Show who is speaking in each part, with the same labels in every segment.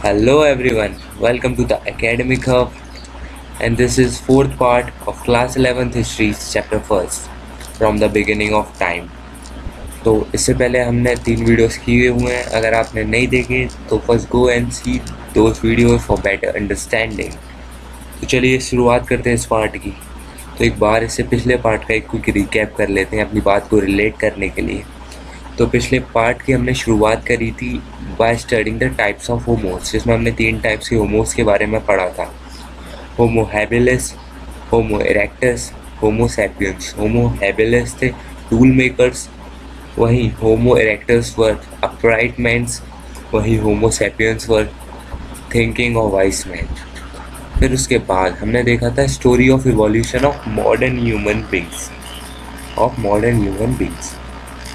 Speaker 1: Hello everyone, welcome to the Academic Hub, and this is fourth part of Class 11th History Chapter First from the beginning of time. तो इससे पहले हमने 3 videos किए हुए हैं। अगर आपने नहीं देखे तो first go and C those videos for better understanding. तो चलिए शुरुआत करते हैं इस पार्ट की। तो एक बार इससे पिछले पार्ट का एक क्विक रिकैप कर लेते हैं अपनी बात को रिलेट करने के लिए। तो पिछले पार्ट की हमने शुरुआत करी थी by studying the types of homos, जिसमें हमने 3 टाइप्स के होमोस के बारे में पढ़ा था। होमो हैबिलिस, होमो erectus, Homo sapiens. Homo habilis थे टूल मेकर्स, वहीं होमो इरेक्टस वर अपराइट मैन्स, वहीं होमो सैपियंस वर थिंकिंग और वाइस मैन। फिर उसके बाद हमने देखा था story of evolution of modern human beings.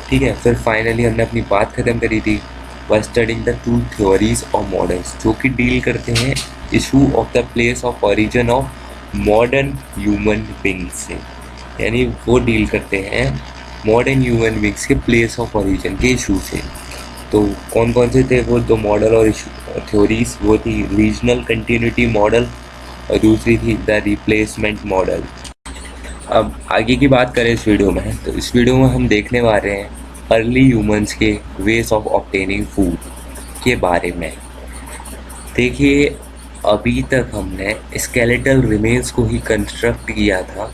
Speaker 1: ठीक है। फिर फाइनली हमने अपनी बात ख़त्म करी थी by studying the two theories of मॉडर्न्स, जो कि डील करते हैं issue of the place of origin of modern human beings से, यानी वो डील करते हैं मॉडर्न ह्यूमन बींग्स के प्लेस ऑफ ओरिजिन के इशू से। तो कौन कौन से थे वो दो मॉडल और थ्योरीज? वो थी रीजनल कंटिन्यूटी मॉडल और दूसरी थी द रिप्लेसमेंट मॉडल। अब आगे की बात करें इस वीडियो में, तो इस वीडियो में हम देखने वाले हैं अर्ली ह्यूमंस के वेज ऑफ ऑब्टेनिंग फूड के बारे में। देखिए, अभी तक हमने स्केलेटल रिमेन्स को ही कंस्ट्रक्ट किया था।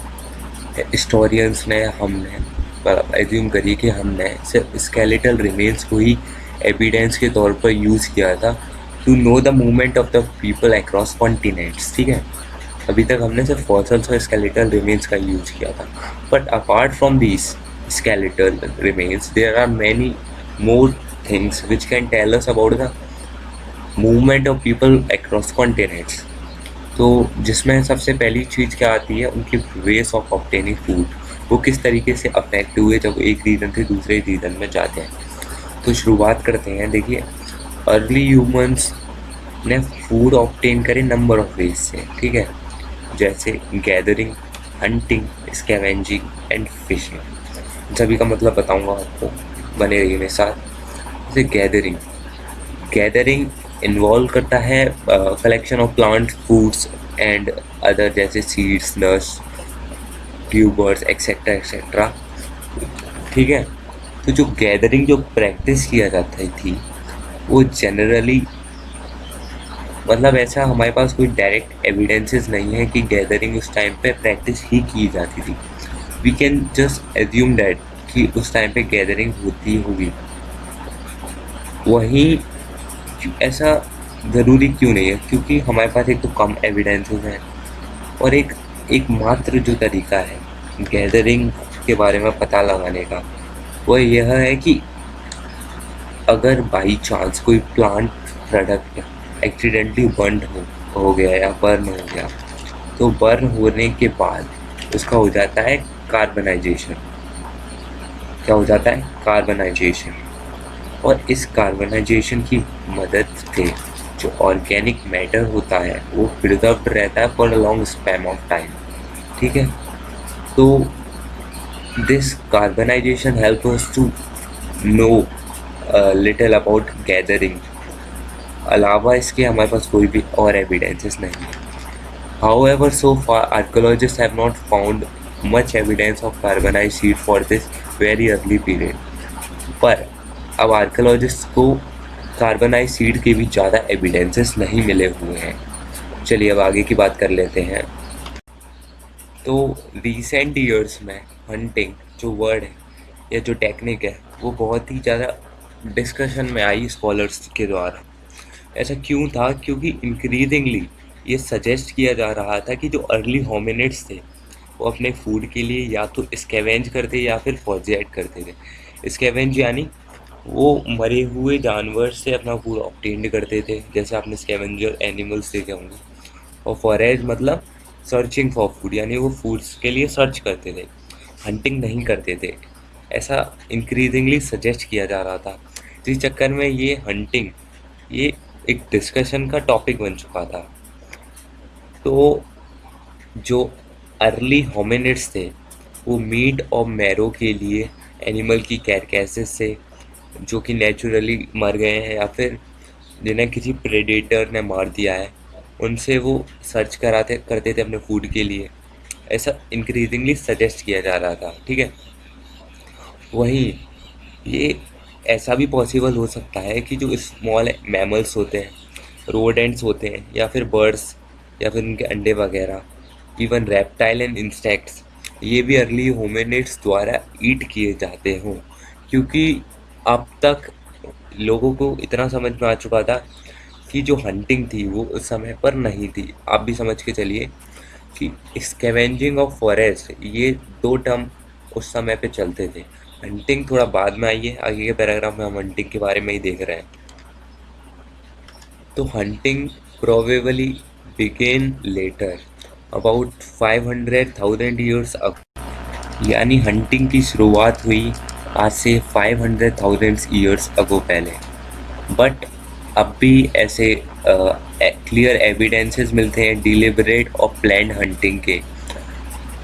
Speaker 1: हिस्टोरियंस ने हमने एज्यूम करिए कि हमने सिर्फ स्केलेटल रिमेन्स को ही एविडेंस के तौर पर यूज़ किया था to know the movement of the people across continents. ठीक है, अभी तक हमने सिर्फ फॉसिल्स और स्केलेटल रिमेन्स का यूज़ किया था। But apart from these skeletal remains, there are many more things which can tell us about the movement of people across continents। तो जिसमें सबसे पहली चीज़ क्या आती है, उनके वेज ऑफ ऑब्टेनिंग फूड, वो किस तरीके से अफेक्ट हुए जब एक रीजन से दूसरे रीजन में जाते हैं। तो शुरुआत करते हैं। देखिए, अर्ली ह्यूमंस ने फूड ऑब्टेन करे नंबर ऑफ वेज से। ठीक है, जैसे gathering, hunting, scavenging and fishing. सभी का मतलब बताऊंगा आपको, बने रहिए मेरे साथ। जैसे गैदरिंग इन्वॉल्व करता है collection of plants, foods and other, जैसे seeds, nuts, tubers etcetera etcetera. ठीक है, तो जो गैदरिंग जो प्रैक्टिस किया जाती थी वो जनरली, मतलब ऐसा हमारे पास कोई डायरेक्ट एविडेंसेस नहीं है कि गैदरिंग उस टाइम पे प्रैक्टिस ही की जाती थी। We can just assume that कि उस टाइम पे गैदरिंग होती होगी। वहीं ऐसा ज़रूरी क्यों नहीं है? क्योंकि हमारे पास एक तो कम एविडेंसेस हैं, और एक मात्र जो तरीका है गैदरिंग के बारे में पता लगाने का, वो यह है कि अगर बाई चांस कोई प्लांट प्रोडक्ट एक्सीडेंटली बर्न हो गया या बर्न हो गया, तो बर्न होने के बाद उसका हो जाता है कार्बनाइजेशन। क्या हो जाता है? कार्बनाइजेशन। और इस कार्बनाइजेशन की मदद से जो ऑर्गेनिक मैटर होता है वो प्रिजर्व्ड रहता है for a long span of time. ठीक है, तो this carbonization help us to know little about gathering. अलावा इसके हमारे पास कोई भी और एविडेंसेस नहीं है। However, so far archaeologists have not found much evidence of carbonized seed for this very early period। पर अब आर्कियोलॉजिस्ट को कार्बनाइज सीड के भी ज़्यादा एविडेंसेस नहीं मिले हुए हैं। चलिए अब आगे की बात कर लेते हैं। तो रिसेंट ईयर्स में हंटिंग जो वर्ड है या जो टेक्निक है वो बहुत ही ज़्यादा डिस्कशन में आई स्कॉलर्स के द्वारा। ऐसा क्यों था? क्योंकि इंक्रीजिंगली ये सजेस्ट किया जा रहा था कि जो अर्ली होमिनिड्स थे वो अपने फूड के लिए या तो स्कैवेंज करते या फिर फॉर्जेट करते थे। स्कैवेंज यानी वो मरे हुए जानवर से अपना फूड ऑब्टेन करते थे, जैसे आपने स्कैवेंजर एनिमल्स देखे होंगे। और फॉरेज मतलब सर्चिंग फॉर फूड, यानी वो फूड्स के लिए सर्च करते थे, हंटिंग नहीं करते थे। ऐसा इंक्रीजिंगली सजेस्ट किया जा रहा था। इस चक्कर में ये हंटिंग ये एक डिस्कशन का टॉपिक बन चुका था। तो जो अर्ली होमिनिड्स थे वो मीट और मैरो के लिए एनिमल की कैरकैसेस से, जो कि नेचुरली मर गए हैं या फिर जिन्हें किसी प्रेडेटर ने मार दिया है, उनसे वो सर्च कराते करते थे अपने फूड के लिए। ऐसा इंक्रीजिंगली सजेस्ट किया जा रहा था, ठीक है। वहीं ये ऐसा भी पॉसिबल हो सकता है कि जो स्मॉल मैमल्स होते हैं, रोडेंट्स होते हैं, या फिर बर्ड्स, या फिर उनके अंडे वगैरह, इवन रेप्टाइल एंड इंसेक्ट्स, ये भी अर्ली होमिनिड्स द्वारा ईट किए जाते हों। क्योंकि अब तक लोगों को इतना समझ में आ चुका था कि जो हंटिंग थी वो उस समय पर नहीं थी। आप भी समझ के चलिए कि स्कैवेंजिंग ऑफ फॉरेस्ट, ये दो टर्म उस समय पे चलते थे। हंटिंग थोड़ा बाद में आई है, आगे के पैराग्राफ में हम हंटिंग के बारे में ही देख रहे हैं। तो hunting probably began later, about 500,000 years ago. यानी हंटिंग की शुरुआत हुई आज से 500,000 ईयर्स अगो पहले। बट अब भी ऐसे क्लियर एविडेंसेस मिलते हैं डिलिबरेट और प्लान्ड हंटिंग के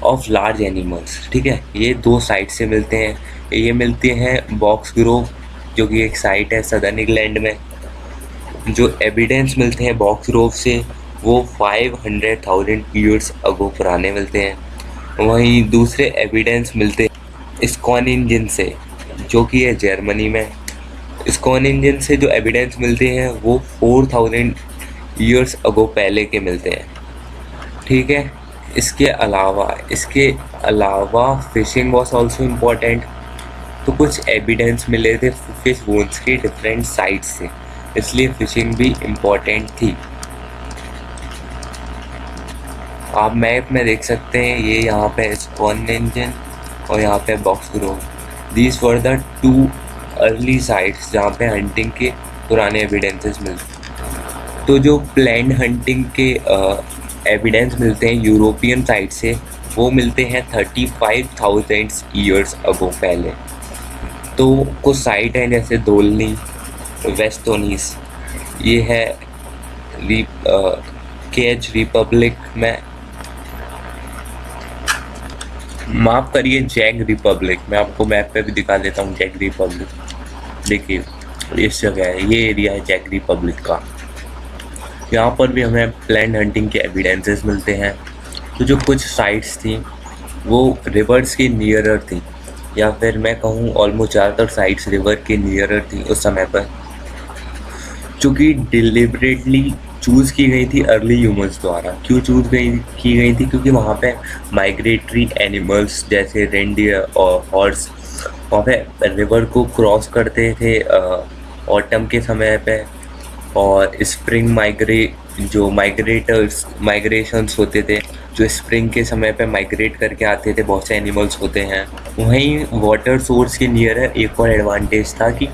Speaker 1: ऑफ लार्ज एनिमल्स, ठीक है। ये दो साइट से मिलते हैं। ये मिलते हैं बॉक्स ग्रोव, जो कि एक साइट है सदर्न इंग्लैंड में। जो एविडेंस मिलते हैं बॉक्स ग्रोव से वो 500,000 ईयर्स अगो पुराने मिलते हैं। वहीं दूसरे एविडेंस मिलते हैं स्कॉन इंजन से, जो कि है जर्मनी में। स्कॉन इंजन से जो एविडेंस मिलते हैं वो 4,000 ईयर्स अगो पहले के मिलते हैं, ठीक है। इसके अलावा फिशिंग वॉज ऑल्सो इम्पोर्टेंट। तो कुछ एविडेंस मिले थे फिश बोन्स के डिफरेंट साइट्स से, इसलिए फिशिंग भी इम्पोर्टेंट थी। आप मैप में देख सकते हैं, ये यहाँ पे स्कॉन इंजन और यहाँ पे box Grove. These were the too early sites जहाँ पे हंटिंग के पुराने एविडेंसेस मिलते। तो जो प्लैन्ड हंटिंग के एविडेंस मिलते हैं यूरोपियन साइड से, वो मिलते हैं 35,000 ईयर्स अगो पहले। तो कुछ साइट हैं जैसे दोलनी, वेस्टोनीस, ये है केच रिपब्लिक में, माफ़ करिए जैक रिपब्लिक। मैं आपको मैप पे भी दिखा देता हूँ जैक रिपब्लिक। देखिए इस जगह है, ये एरिया है जैक रिपब्लिक का। यहाँ पर भी हमें प्लैन्ड हंटिंग के एविडेंसेस मिलते हैं। तो जो कुछ साइट्स थी वो रिवर्स के नियरर थी, या फिर मैं कहूँ ऑलमोस्ट ज़्यादातर साइट्स रिवर के नियरर थी उस समय पर, जो कि डिलिबरेटली चूज़ की गई थी अर्ली ह्यूमंस द्वारा। क्यों की गई थी? क्योंकि वहाँ पे माइग्रेटरी एनिमल्स जैसे रेंडियर और हॉर्स वहाँ पे रिवर को क्रॉस करते थे ऑटम के समय पे, और स्प्रिंग माइग्रेशंस होते थे, जो स्प्रिंग के समय पे माइग्रेट करके आते थे, बहुत से एनिमल्स होते हैं। वहीं वाटर सोर्स के नियर एक और एडवांटेज था कि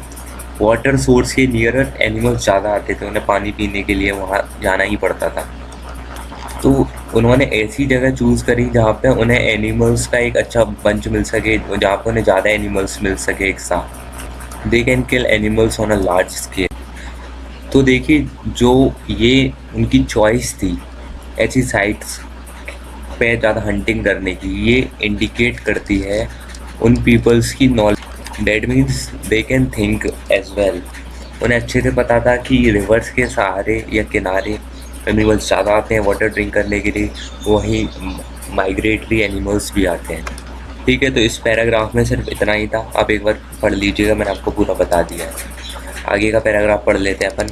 Speaker 1: वाटर सोर्स के नियर एनिमल्स ज़्यादा आते थे, उन्हें पानी पीने के लिए वहाँ जाना ही पड़ता था। तो उन्होंने ऐसी जगह चूज़ करी जहाँ पे उन्हें एनिमल्स का एक अच्छा बंच मिल सके, जहाँ पे उन्हें ज़्यादा एनिमल्स मिल सके एक साथ। They can kill animals on a large scale. तो देखिए जो ये उनकी चॉइस थी ऐसी साइट्स पे ज़्यादा हंटिंग करने की, ये इंडिकेट करती है उन पीपल्स की knowledge. That means they can think as well. उन्हें अच्छे से पता था कि रिवर्स के सहारे या किनारे एनिमल्स ज़्यादा आते हैं वाटर ड्रिंक करने के लिए, वहीं माइग्रेटरी एनिमल्स भी आते हैं। ठीक है, तो इस पैराग्राफ में सिर्फ इतना ही था। आप एक बार पढ़ लीजिएगा, मैंने आपको पूरा बता दिया है। आगे का पैराग्राफ पढ़ लेते हैं अपन।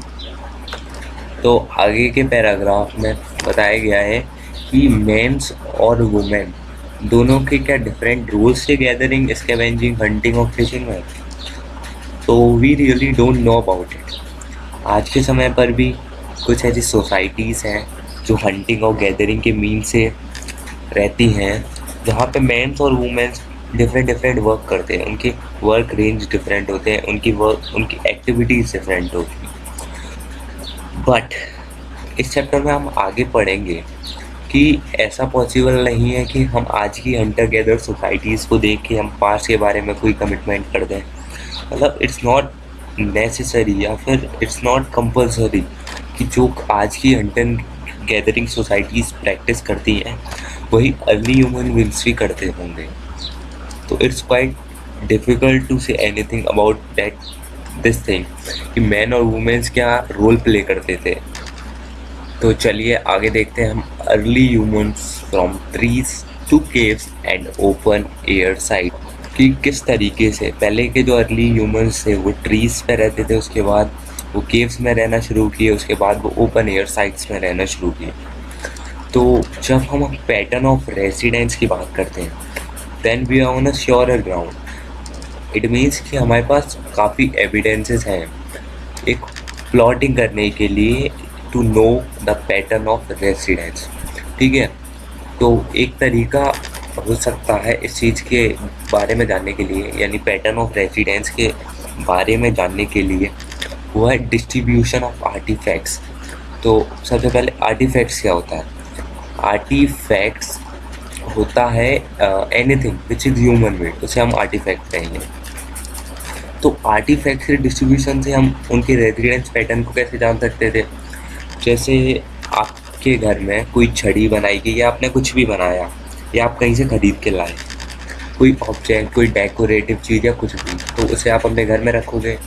Speaker 1: तो आगे के पैराग्राफ में बताया गया है कि मेंस और वुमेन दोनों के क्या डिफरेंट रूल्स थे गैदरिंग, स्कैवेंजिंग, हंटिंग और फिशिंग में। तो we really don't know about it. आज के समय पर भी कुछ ऐसी सोसाइटीज़ हैं जो हंटिंग और गैदरिंग के मीन से रहती हैं, जहाँ पे मेंस और वुमेन्स डिफरेंट वर्क करते हैं। उनके वर्क रेंज डिफरेंट होते हैं, उनकी एक्टिविटीज़ डिफरेंट होती हैं। बट इस चैप्टर में हम आगे पढ़ेंगे कि ऐसा पॉसिबल नहीं है कि हम आज की हंटर गैदर सोसाइटीज़ को देख के हम पास्ट के बारे में कोई कमिटमेंट कर दें। मतलब इट्स नॉट नेसेसरी या फिर इट्स नॉट कंपल्सरी कि जो आज की हंटर गैदरिंग सोसाइटीज़ प्रैक्टिस करती हैं वही अर्ली ह्यूमन बीइंग्स भी करते होंगे। तो it's quite difficult to say anything about that this thing कि मैन और वुमेन्स क्या रोल प्ले करते थे। तो चलिए आगे देखते हैं हम early humans from trees to caves and open air site, कि किस तरीके से पहले के जो अर्ली ह्यूमंस थे वो ट्रीज पे रहते थे, उसके बाद वो केव्स में रहना शुरू किए, उसके बाद वो ओपन एयर साइट्स में रहना शुरू किए। तो जब हम पैटर्न ऑफ रेसिडेंस की बात करते हैं, then we are on a surer ground. It means कि हमारे पास काफ़ी एविडेंसेस हैं एक प्लॉटिंग करने के लिए, to know the pattern of residence. ठीक है, तो एक तरीका हो सकता है इस चीज़ के बारे में जानने के लिए, यानी पैटर्न ऑफ रेसिडेंस के बारे में जानने के लिए, वो है डिस्ट्रीब्यूशन ऑफ आर्टिफैक्ट्स। तो सबसे पहले आर्टिफैक्ट्स क्या होता है? आर्टिफैक्ट्स होता है anything which is human made, उसे हम आर्टिफैक्ट कहेंगे। तो आर्टिफैक्ट के डिस्ट्रीब्यूशन से हम उनके रेजिडेंस पैटर्न को कैसे जान सकते थे? जैसे आपके घर में कोई छड़ी बनाई गई या आपने कुछ भी बनाया या आप कहीं से ख़रीद के लाए कोई ऑब्जेक्ट, कोई डेकोरेटिव चीज़ या कुछ भी, तो उसे आप अपने घर में रखोगे।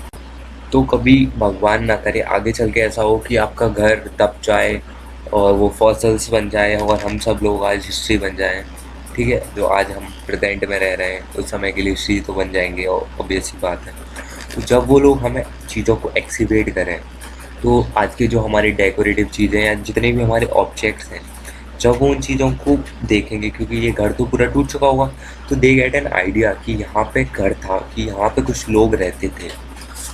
Speaker 1: तो कभी भगवान ना करे आगे चल के ऐसा हो कि आपका घर दब जाए और वो फॉसल्स बन जाए और हम सब लोग आज हिस्ट्री बन जाएं। ठीक है, जो आज हम प्रेजेंट में रह रहे हैं उस समय के लिए हिस्ट्री तो बन जाएंगे, और ऑब्वियस सी बात है। तो जब वो लोग हमें चीज़ों को एक्सिवेट करें, तो आज के जो हमारी डेकोरेटिव चीज़ें या जितने भी हमारे ऑब्जेक्ट्स हैं, जब वो उन चीज़ों को देखेंगे, क्योंकि ये घर तो पूरा टूट चुका होगा, तो दे गेट एन आइडिया कि यहाँ पे घर था, कि यहाँ पे कुछ लोग रहते थे।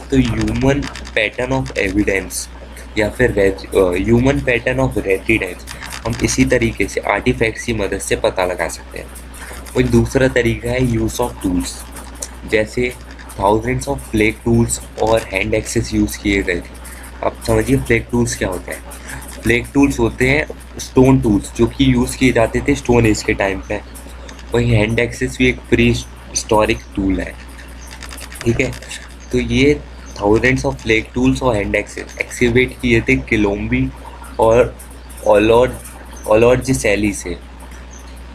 Speaker 1: तो ह्यूमन पैटर्न ऑफ एविडेंस या फिर ह्यूमन पैटर्न ऑफ रेजिडेंस हम इसी तरीके से आर्टिफैक्ट्स की मदद से पता लगा सकते हैं। और दूसरा तरीका है यूज़ ऑफ टूल्स, जैसे थाउजेंड्स ऑफ फ्लेक टूल्स और हैंड एक्सेस यूज़ किए गए थे। अब समझिए फ्लेक टूल्स क्या होते हैं। फ्लेक टूल्स होते हैं स्टोन टूल्स जो कि यूज़ किए जाते थे स्टोन एज के टाइम पे। वही हैंड एक्सेस भी एक प्री हिस्टोरिक टूल है। ठीक है, तो ये थाउजेंड्स ऑफ फ्लेक टूल्स और हैंड एक्सेस एक्सिवेट किए थे किलोम्बी और ओलॉर्ज सैली से।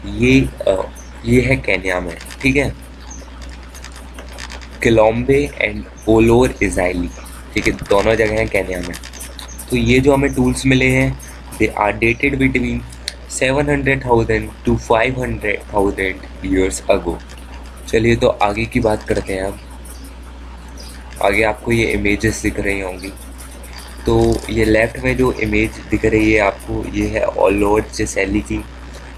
Speaker 1: ये है केन्या में। ठीक है, किलोम्बे एंड ओलोर इज़ाइली, ठीक है, दोनों जगह हैं केन्या में। तो ये जो हमें टूल्स मिले हैं, they are dated between 700,000 to 500,000 years ago. चलिए तो आगे की बात करते हैं अब। आगे आपको ये इमेजेस दिख रही होंगी। तो ये लेफ़्ट में जो इमेज दिख रही है आपको, ये है ओलॉर्ज सैली की।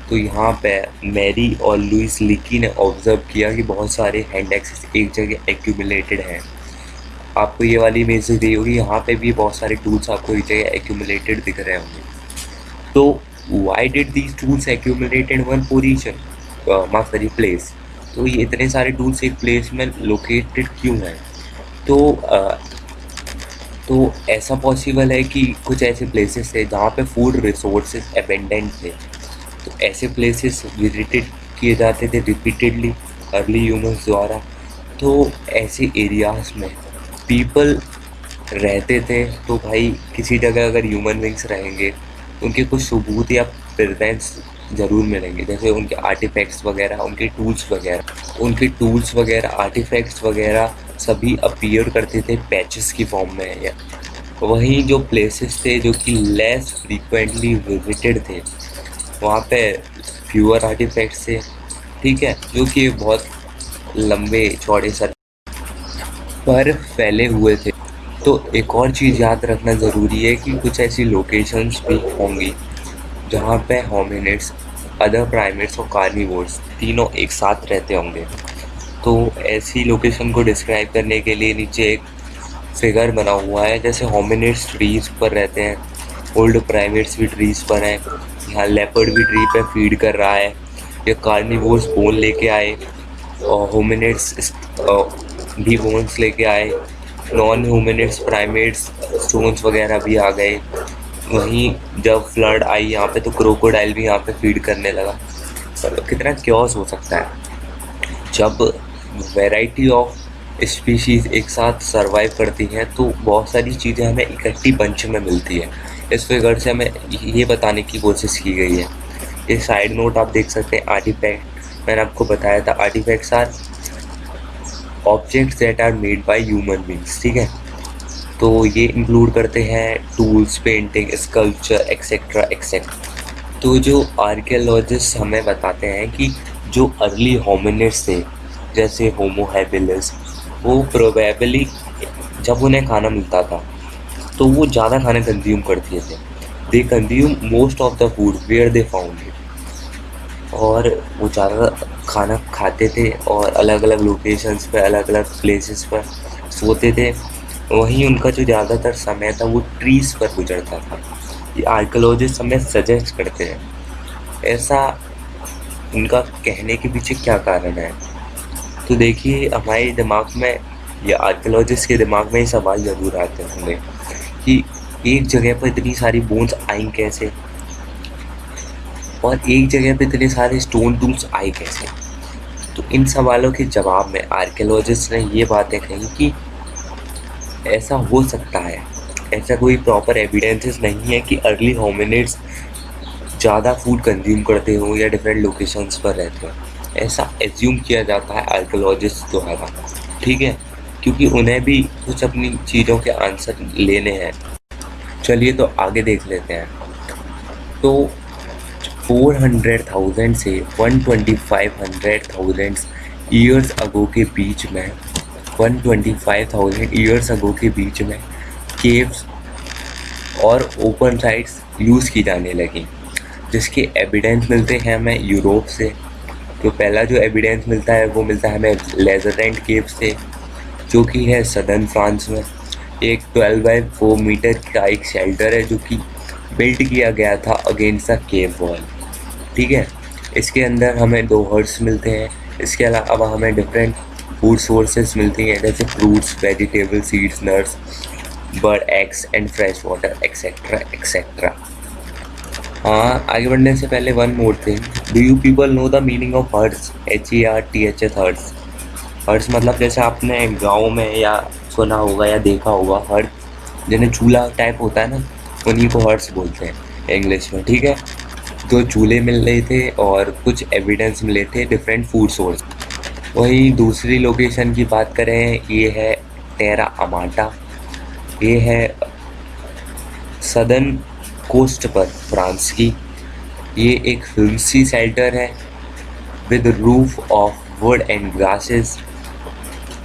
Speaker 1: तो यहाँ पे मैरी और लुइस लीकी ने ऑब्ज़र्व किया कि बहुत सारे हैंड एक्सेस एक जगह एक्यूमुलेटेड हैं। आपको ये वाली इमेज दिख रही होगी, यहाँ पे भी बहुत सारे टूल्स आपको एक जगह एक्यूमुलेटेड दिख रहे होंगे। तो why did these tools accumulate in one position, माफ करिए प्लेस। तो ये इतने सारे टूल्स एक प्लेस में लोकेटेड क्यों हैं? तो ऐसा पॉसिबल है कि कुछ ऐसे प्लेसेस थे जहाँ पे फूड रिसोर्सेज एबेंडेंट थे। तो ऐसे प्लेसेस विजिटेड किए जाते थे रिपीटेडली अर्ली ह्यूमंस द्वारा। तो ऐसे एरियाज़ में पीपल रहते थे। तो भाई किसी जगह अगर ह्यूमन बींग्स रहेंगे तो उनके कुछ सबूत या प्रेजेंस ज़रूर मिलेंगे, जैसे उनके आर्टिफैक्ट्स वगैरह, उनके टूल्स वगैरह आर्टिफैक्ट्स वगैरह सभी अपीयर करते थे पैचेस की फॉर्म में। या वहीं जो प्लेसेस थे जो कि लेस फ्रीक्वेंटली विजिटेड थे, वहाँ पे फ्यूअर आर्टिफैक्ट्स थे। ठीक है, जो कि बहुत लंबे चौड़े सर पर फैले हुए थे। तो एक और चीज़ याद रखना ज़रूरी है कि कुछ ऐसी लोकेशंस भी होंगी जहाँ पे होमिनिड्स, अदर प्राइमेट्स और कार्निवोर्स तीनों एक साथ रहते होंगे। तो ऐसी लोकेशन को डिस्क्राइब करने के लिए नीचे एक फिगर बना हुआ है, जैसे होमिनिड्स ट्रीज़ पर रहते हैं, ओल्ड प्राइमेट्स भी ट्रीज़ पर हैं, यहाँ लेपर्ड भी ट्री पे फीड कर रहा है, या कार्निवोर्स बोन लेके आए और होमिनिड्स भी बोन्स लेके आए, नॉन ह्यूमनिड्स प्राइमेट्स स्टोन्स वगैरह भी आ गए। वहीं जब फ्लड आई यहाँ पे तो क्रोकोडाइल भी यहाँ पे फीड करने लगा। मतलब कितना क्योस हो सकता है जब वैरायटी ऑफ स्पीशीज़ एक साथ सरवाइव करती हैं, तो बहुत सारी चीज़ें हमें इकट्ठी बंच में मिलती है। इस फिगर से हमें ये बताने की कोशिश की गई है। ये साइड नोट आप देख सकते हैं, आर्टिफैक्ट मैंने आपको बताया था, artifacts are objects that are made by human beings, ठीक है। तो ये इंक्लूड करते हैं tools, painting, sculpture etcetera etcetera. तो जो आर्कियोलॉजिस्ट हमें बताते हैं कि जो अर्ली होमिनिड्स थे जैसे होमो हैबिलिस, वो प्रोबेबली जब उन्हें खाना मिलता था तो वो ज़्यादा खाना कंज्यूम करते थे। They consume most of the food where they found it. और वो ज़्यादा खाना खाते थे और अलग अलग लोकेशंस पे, अलग अलग प्लेसेस पर सोते थे। वहीं उनका जो ज़्यादातर समय था वो ट्रीज़ पर गुजरता था। ये आर्कियोलॉजिस्ट हमें सजेस्ट करते हैं। ऐसा उनका कहने के पीछे क्या कारण है? तो देखिए, हमारे दिमाग में या आर्कियोलॉजिस्ट के दिमाग में ये सवाल ज़रूर आते होंगे कि एक जगह पर इतनी सारी बोन्स आई कैसे, और एक जगह पे इतने सारे स्टोन टूल्स आए कैसे। तो इन सवालों के जवाब में आर्कियोलॉजिस्ट ने ये बातें कही कि ऐसा हो सकता है, ऐसा कोई प्रॉपर एविडेंसेस नहीं है कि अर्ली होमिनिड्स ज़्यादा फूड कंज्यूम करते हो या डिफरेंट लोकेशंस पर रहते हो। ऐसा एज्यूम किया जाता है आर्कियोलॉजिस्ट द्वारा, ठीक है, क्योंकि उन्हें भी कुछ अपनी चीज़ों के आंसर लेने हैं। चलिए तो आगे देख लेते हैं। तो 400,000 से 125,000 ईयर्स अगो के बीच में 125,000 ईयर्स अगो के बीच में केव्स और ओपन साइट्स यूज़ की जाने लगी, जिसके एविडेंस मिलते हैं हमें यूरोप से। तो पहला जो एविडेंस मिलता है वो मिलता है हमें लेजरलैंड केव से, जो कि है सदर्न फ्रांस में। एक 12 बाय 4 मीटर का एक शेल्टर है जो कि बिल्ड किया गया था अगेंस्ट द केव वॉल, ठीक है। इसके अंदर हमें 2 हर्ट्स मिलते हैं। इसके अलावा हमें डिफरेंट फूड सोर्सेज मिलती हैं जैसे fruits, vegetable, seeds, nuts, bird eggs and fresh water etcetera etcetera. हाँ, आगे बढ़ने से पहले one more thing, do you people know the meaning of hearths? HERTS hearths. Hearths मतलब जैसे आपने गाँव में या सुना होगा या देखा होगा, हर्ट जिन्हें चूल्हा टाइप होता है ना, उन्हीं को हर्ट्स बोलते हैं इंग्लिश में, ठीक है। तो चूल्हे मिल रहे थे और कुछ एविडेंस मिले थे डिफरेंट फूड सोर्स। वहीं दूसरी लोकेशन की बात करें, ये है टेरा अमाटा। ये है सदर्न कोस्ट पर फ्रांस की। ये एक हिल्सी शेल्टर है with roof of would and grasses,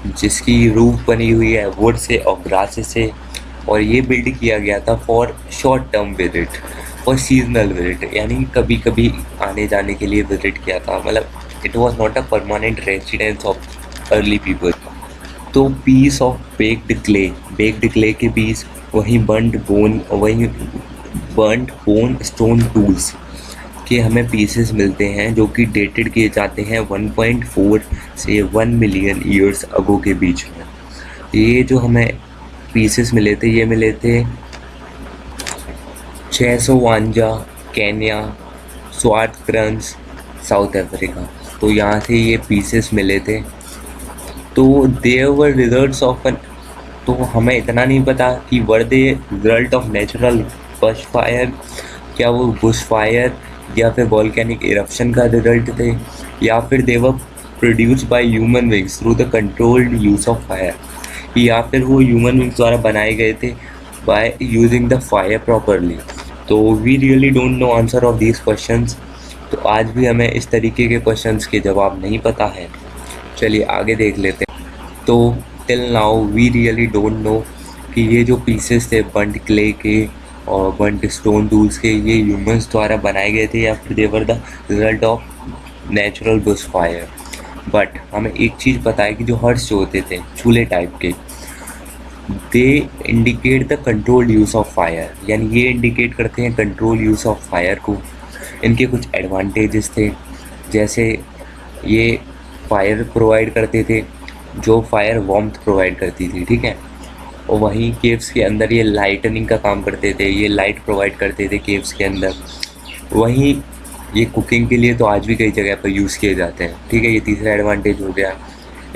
Speaker 1: जिसकी रूफ बनी हुई है वुड से और ग्रासेस से। और ये बिल्ड किया गया था फॉर शॉर्ट टर्म विजिट और सीजनल विजिट, यानी कभी कभी आने जाने के लिए विजिट किया था। मतलब it was not a permanent residence of early people. तो पीस ऑफ बेक्ड क्ले के पीस, वहीं बर्न्ड बोन स्टोन टूल्स के हमें पीसेस मिलते हैं जो कि डेटेड किए जाते हैं 1.4 से 1 मिलियन ईयर्स अगो के बीच में। ये जो हमें पीसेस मिले थे, ये मिले थे 652 केन्या, स्वार्टक्रंस, साउथ अफ्रीका। तो यहाँ से ये पीसेस मिले थे। तो there were results of an, तो हमें इतना नहीं पता कि were they result of natural bush fire, क्या वो बुश फायर या फिर वॉल्केनिक इरप्शन का रिजल्ट थे, या फिर they were produced by human beings through the controlled use of fire, या फिर वो ह्यूमन बीइंग्स द्वारा बनाए गए थे by using the fire properly. तो we really don't know answer of these questions. तो आज भी हमें इस तरीके के क्वेश्चंस के जवाब नहीं पता है। चलिए आगे देख लेते हैं। तो till now we really don't know कि ये जो पीसेस थे बर्न्ड क्ले के और बर्न्ड स्टोन टूल्स के, ये ह्यूमंस द्वारा बनाए गए थे या फिर they were the result of natural bush fire. But हमें एक चीज़ पता है कि जो हर्ट्स जो होते थे चूल्हे टाइप के, they indicate the controlled use of fire, यानी ये इंडिकेट करते हैं कंट्रोल यूज़ ऑफ फायर को। इनके कुछ एडवांटेजेस थे, जैसे ये फायर प्रोवाइड करते थे, जो फायर वार्मथ प्रोवाइड करती थी, ठीक है। और वहीं केव्स के अंदर ये लाइटनिंग का काम करते थे, ये लाइट प्रोवाइड करते थे केव्स के अंदर। वहीं ये कुकिंग के लिए तो आज भी कई जगह पर यूज़ किए जाते हैं, ठीक है। ये तीसरा एडवांटेज हो गया।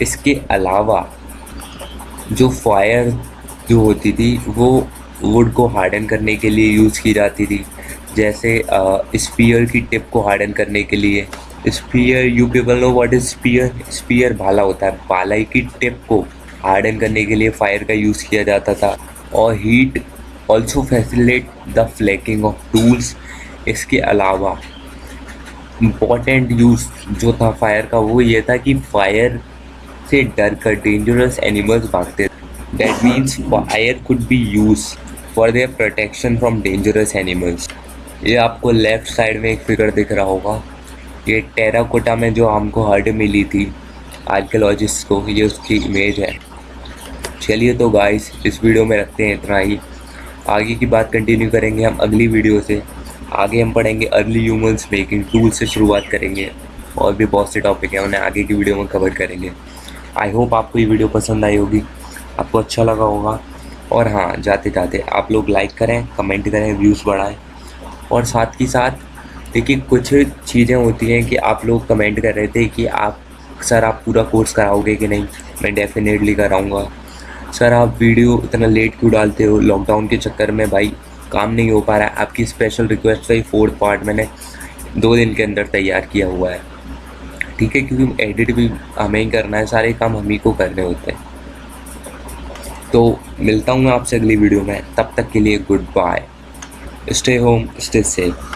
Speaker 1: इसके अलावा जो फायर जो होती थी वो वुड को हार्डन करने के लिए यूज़ की जाती थी, जैसे स्पीयर की टिप को हार्डन करने के लिए। Spear, you people know what is spear? Spear भाला होता है, भाला की टिप को हार्डन करने के लिए फायर का यूज़ किया जाता था। और heat also facilitate the फ्लैकिंग of tools. इसके अलावा इम्पॉर्टेंट यूज़ जो था फायर का वो ये था कि फायर से डर कर डेंजरस एनिमल्स भागते थे। That means fire could be use for their protection from dangerous animals. ये आपको लेफ्ट साइड में एक फिगर दिख रहा होगा, ये टेराकोटा में जो हमको हड मिली थी आर्कियोलॉजिस्ट को, ये उसकी इमेज है। चलिए तो गाइस इस वीडियो में रखते हैं इतना ही, आगे की बात कंटिन्यू करेंगे हम अगली वीडियो से। आगे हम पढ़ेंगे अर्ली ह्यूमंस मेकिंग टूल से शुरुआत करेंगे, और भी बहुत से टॉपिक हैं उन्हें आगे की वीडियो में कवर करेंगे। आई होप आपको ये वीडियो पसंद आई होगी, आपको अच्छा लगा होगा। और हाँ, जाते जाते आप लोग लाइक करें, कमेंट करें, व्यूज़ बढ़ाएं। और साथ ही साथ देखिए कुछ चीज़ें होती हैं कि आप लोग कमेंट कर रहे थे कि आप सर आप पूरा कोर्स कराओगे कि नहीं। मैं डेफिनेटली कराऊँगा। सर आप वीडियो इतना लेट क्यों डालते हो? लॉकडाउन के चक्कर में भाई काम नहीं हो पा रहा है। आपकी स्पेशल रिक्वेस्ट का 4th पार्ट मैंने 2 दिन के अंदर तैयार किया हुआ है, ठीक है, क्योंकि एडिट भी हमें ही करना है, सारे काम हम ही को करने होते हैं। तो मिलता हूँ मैं आपसे अगली वीडियो में, तब तक के लिए goodbye, stay home, stay safe.